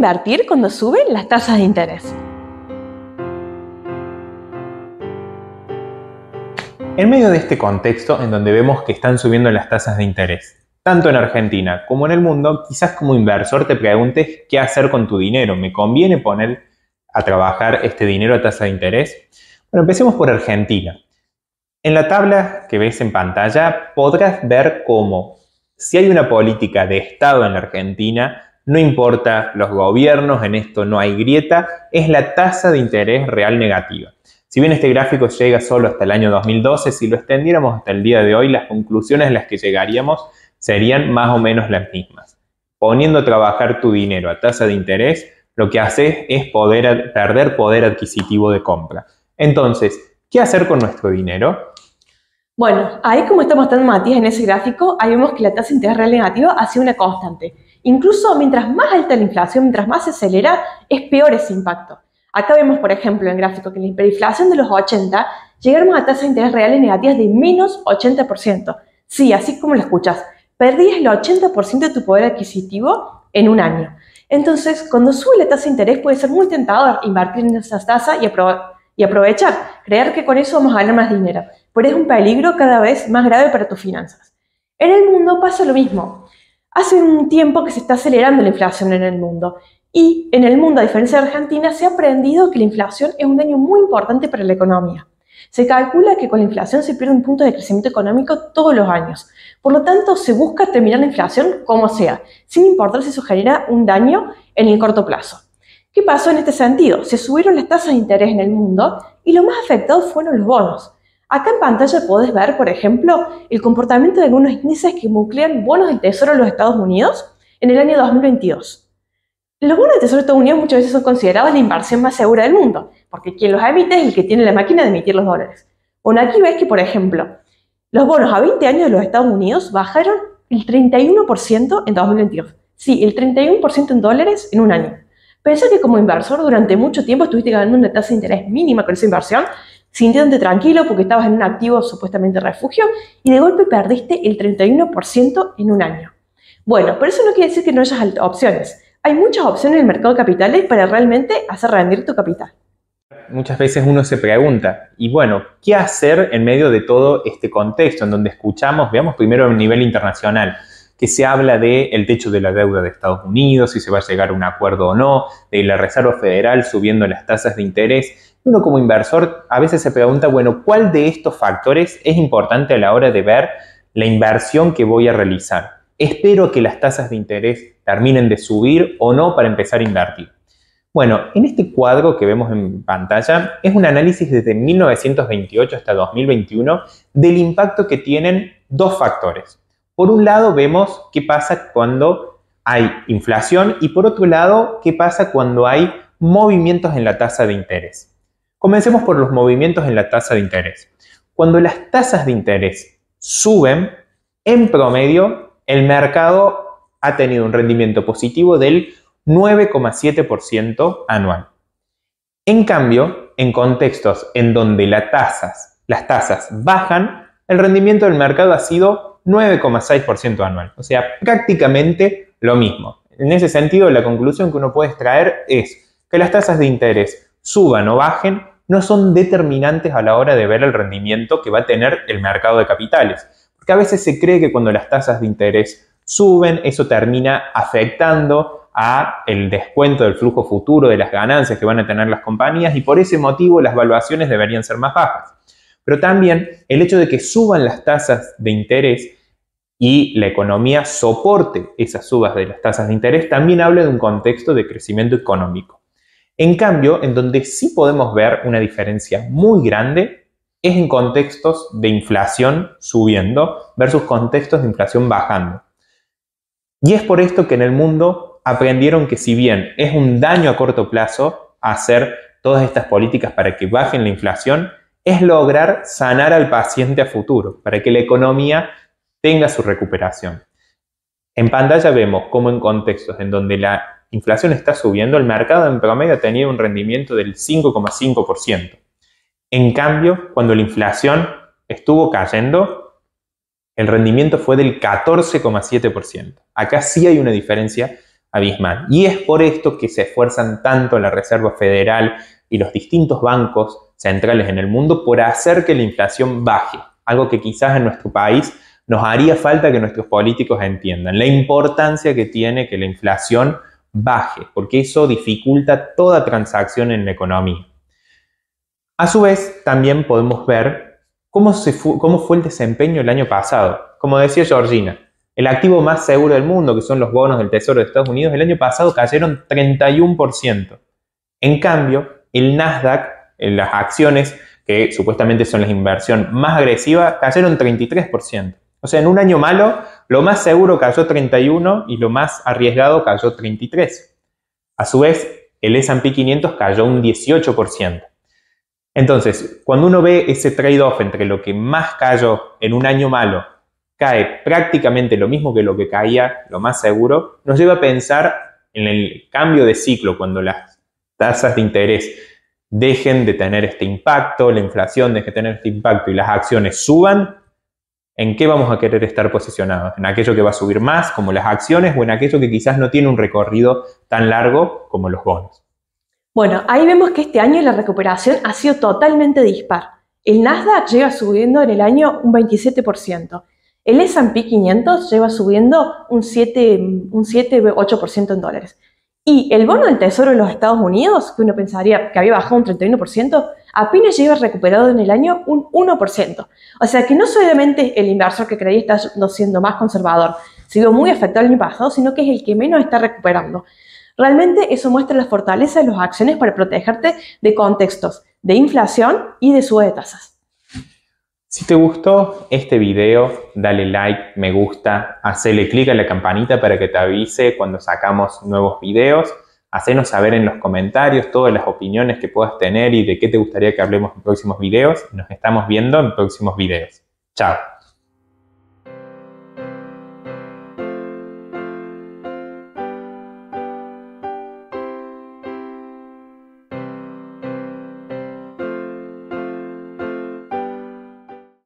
invertir cuando suben las tasas de interés? En medio de este contexto en donde vemos que están subiendo las tasas de interés, tanto en Argentina como en el mundo, quizás como inversor te preguntes qué hacer con tu dinero. ¿Me conviene poner a trabajar este dinero a tasa de interés? Bueno, empecemos por Argentina. En la tabla que ves en pantalla podrás ver cómo si hay una política de Estado en la Argentina, no importa los gobiernos, en esto no hay grieta, es la tasa de interés real negativa. Si bien este gráfico llega solo hasta el año 2012, si lo extendiéramos hasta el día de hoy, las conclusiones a las que llegaríamos serían más o menos las mismas. Poniendo a trabajar tu dinero a tasa de interés, lo que haces es perder poder adquisitivo de compra. Entonces, ¿qué hacer con nuestro dinero? Bueno, ahí como está mostrando Matías en ese gráfico, ahí vemos que la tasa de interés real negativa ha sido una constante. Incluso mientras más alta la inflación, mientras más se acelera, es peor ese impacto. Acá vemos, por ejemplo, en el gráfico que en la hiperinflación de los 80 llegaron a tasas de interés reales negativas de menos 80%. Sí, así como lo escuchas, perdías el 80% de tu poder adquisitivo en un año. Entonces, cuando sube la tasa de interés puede ser muy tentador invertir en esas tasas y aprovechar, creer que con eso vamos a ganar más dinero. Pero es un peligro cada vez más grave para tus finanzas. En el mundo pasa lo mismo. Hace un tiempo que se está acelerando la inflación en el mundo. Y en el mundo, a diferencia de Argentina, se ha aprendido que la inflación es un daño muy importante para la economía. Se calcula que con la inflación se pierde un punto de crecimiento económico todos los años. Por lo tanto, se busca terminar la inflación como sea, sin importar si eso genera un daño en el corto plazo. ¿Qué pasó en este sentido? Se subieron las tasas de interés en el mundo y lo más afectados fueron los bonos. Acá en pantalla podés ver, por ejemplo, el comportamiento de algunos índices que nuclean bonos del Tesoro de los Estados Unidos en el año 2022. Los bonos del Tesoro de Estados Unidos muchas veces son considerados la inversión más segura del mundo, porque quien los emite es el que tiene la máquina de emitir los dólares. Bueno, aquí ves que, por ejemplo, los bonos a 20 años de los Estados Unidos bajaron el 31% en 2022. Sí, el 31% en dólares en un año. Pensá que como inversor durante mucho tiempo estuviste ganando una tasa de interés mínima con esa inversión, sintiéndote tranquilo porque estabas en un activo supuestamente refugio y de golpe perdiste el 31% en un año. Bueno, pero eso no quiere decir que no hayas opciones. Hay muchas opciones en el mercado de capitales para realmente hacer rendir tu capital. Muchas veces uno se pregunta, y bueno, ¿qué hacer en medio de todo este contexto en donde escuchamos, veamos primero a nivel internacional, que se habla del techo de la deuda de Estados Unidos, si se va a llegar a un acuerdo o no, de la Reserva Federal subiendo las tasas de interés? Uno como inversor a veces se pregunta, bueno, ¿cuál de estos factores es importante a la hora de ver la inversión que voy a realizar? ¿Espero que las tasas de interés terminen de subir o no para empezar a invertir? Bueno, en este cuadro que vemos en pantalla es un análisis desde 1928 hasta 2021 del impacto que tienen dos factores. Por un lado vemos qué pasa cuando hay inflación y por otro lado qué pasa cuando hay movimientos en la tasa de interés. Comencemos por los movimientos en la tasa de interés. Cuando las tasas de interés suben, en promedio el mercado ha tenido un rendimiento positivo del 9,7% anual. En cambio, en contextos en donde las tasas bajan, el rendimiento del mercado ha sido 9,6% anual. O sea, prácticamente lo mismo. En ese sentido, la conclusión que uno puede extraer es que las tasas de interés suban o bajen no son determinantes a la hora de ver el rendimiento que va a tener el mercado de capitales. Porque a veces se cree que cuando las tasas de interés suben, eso termina afectando a el descuento del flujo futuro de las ganancias que van a tener las compañías y por ese motivo las valuaciones deberían ser más bajas. Pero también el hecho de que suban las tasas de interés y la economía soporte esas subas de las tasas de interés también habla de un contexto de crecimiento económico. En cambio, en donde sí podemos ver una diferencia muy grande es en contextos de inflación subiendo versus contextos de inflación bajando. Y es por esto que en el mundo aprendieron que si bien es un daño a corto plazo hacer todas estas políticas para que bajen la inflación, es lograr sanar al paciente a futuro, para que la economía tenga su recuperación. En pantalla vemos cómo en contextos en donde la inflación está subiendo, el mercado en promedio ha tenido un rendimiento del 5,5%. En cambio, cuando la inflación estuvo cayendo, el rendimiento fue del 14,7%. Acá sí hay una diferencia abismal. Y es por esto que se esfuerzan tanto la Reserva Federal y los distintos bancos centrales en el mundo por hacer que la inflación baje. Algo que quizás en nuestro país nos haría falta que nuestros políticos entiendan. La importancia que tiene que la inflación baje, porque eso dificulta toda transacción en la economía. A su vez, también podemos ver cómo fue el desempeño el año pasado. Como decía Georgina, el activo más seguro del mundo, que son los bonos del Tesoro de Estados Unidos, el año pasado cayeron 31%. En cambio, el Nasdaq, las acciones que supuestamente son la inversión más agresiva, cayeron 33%. O sea, en un año malo, lo más seguro cayó 31% y lo más arriesgado cayó 33%. A su vez, el S&P 500 cayó un 18%. Entonces, cuando uno ve ese trade-off entre lo que más cayó en un año malo, cae prácticamente lo mismo que lo que caía, lo más seguro, nos lleva a pensar en el cambio de ciclo, cuando las tasas de interés dejen de tener este impacto, la inflación deje de tener este impacto y las acciones suban, ¿en qué vamos a querer estar posicionados? ¿En aquello que va a subir más, como las acciones, o en aquello que quizás no tiene un recorrido tan largo como los bonos? Bueno, ahí vemos que este año la recuperación ha sido totalmente dispar. El Nasdaq lleva subiendo en el año un 27%. El S&P 500 lleva subiendo un 7-8% en dólares. Y el bono del Tesoro de los Estados Unidos, que uno pensaría que había bajado un 31%, apenas lleva recuperado en el año un 1%. O sea que no solamente el inversor que creía está siendo más conservador, se vio muy afectado el año pasado, sino que es el que menos está recuperando. Realmente eso muestra la fortaleza de las acciones para protegerte de contextos de inflación y de suba de tasas. Si te gustó este video, dale like, me gusta, hacele clic a la campanita para que te avise cuando sacamos nuevos videos. Hacenos saber en los comentarios todas las opiniones que puedas tener y de qué te gustaría que hablemos en próximos videos. Nos estamos viendo en próximos videos. Chao.